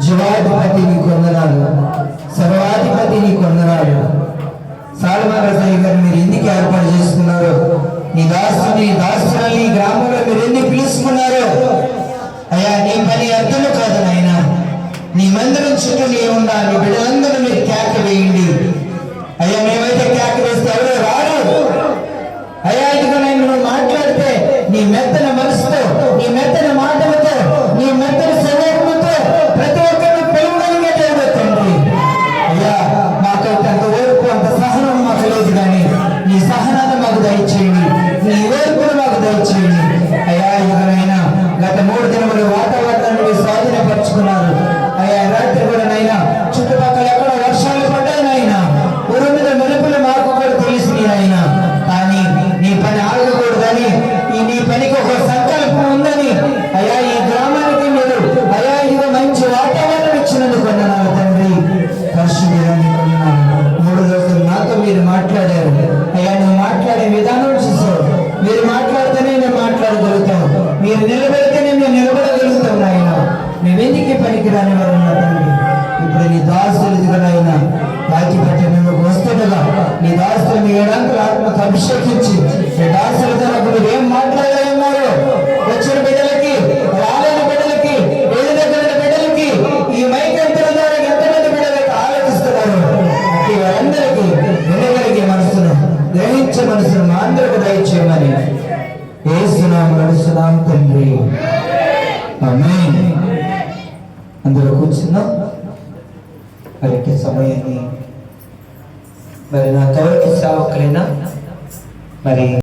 జీవాధిపతి నీ కొందనాలు, సర్వాధిపతి నీ కొందనాలు. సాల్మన్ రజయ్య గారు మీరు ఎందుకు ఏర్పాటు చేసుకున్నారు? నీ దాస్తులని గ్రామంలో మీరు ఎందుకు పిలుచుకున్నారు? అయ్యా నీ పని అర్థము కాదు నాయన. నీ మందిరం చుట్టూ నీ ఉండాలి. బిడ్డలందరూ మీరు కేక వేయండి. అయ్యా మేమైతే కేక వేస్తే ఎవరో రారు. అయ్యా ఇదిగో నేను నువ్వు మాట్లాడితే నీ మెత్తన మనసుతో, నీ మెత్తన మాటలతో, నీ మెత్తన స్వభావంతో ప్రతి ఒక్కరిని పిలువగలిగేటండి. అయ్యా మాకైతే అంత ఓర్పు, అంత సహనం మాకు లేదు, కానీ నీ సహనాన్ని మాకు దయచేయండి, నీ ఓర్పును మాకు దయచేయండి. అయ్యా ఇదిగోనైనా గత 3 దినములు వాతావరణాన్ని స్వాధీనపరుచుకున్నారు. అయ్యా రాత్రి కూడా నైనా చుట్టుపక్కల ఎక్కడ వర్షాలు పడ్డాయి నాయనా, ఊరి మీద మెరుపులు మాకు కూడా తెలిసి అయినా, కానీ నీ పని ఆగకూడదని, నీ పనికి ఒక సంకల్పం ఉందని అయ్యా ఈ గ్రామానికి మీరు అయ్యా ఇదిగో మంచి వాతావరణం ఇచ్చినందుకు వందనాలు తండ్రి. పరిశుద్ధులని వందనాలు. 3 రోజులు నాతో మీరు మాట్లాడారు. అయ్యా నువ్వు మాట్లాడే విధానం చూసావు. మీరు మాట్లాడితేనే నేను మాట్లాడగలుగుతాం, మీరు నిలబెడితేనే మేము నిలబడగలుగుతాం నాయన. మేమెందుకు పనికి రాని వారు తండ్రి. ఇప్పుడు నీ దాసులు దిగనైనా రాజీపట్ట మేము వస్తుండగా నీ దాసులు మీ ఏడాంకుల ఆత్మకు అభిషేకించి నీ దాసుల తనకు మీరు ఏం మాట్లాడాలన్నారు? వచ్చిన బిడ్డలకి, రాలేని బిడ్డలకి, ఏది దగ్గర బిడ్డలకి, ఈ మైకంతుల ద్వారా ఎంతమంది బిడ్డలకి ఆలోచిస్తున్నారు? వారందరికీ వినగలిగే మనసును, గ్రహించే మనసును మా అందరికి దయచేయమని యేసునామములో నడుస్తున్నాం తండ్రి. ఆమేన్. అందరూ కూర్చున్నాం. మరికి సమయాన్ని మరి నా తోటి సేవకులైనా మరి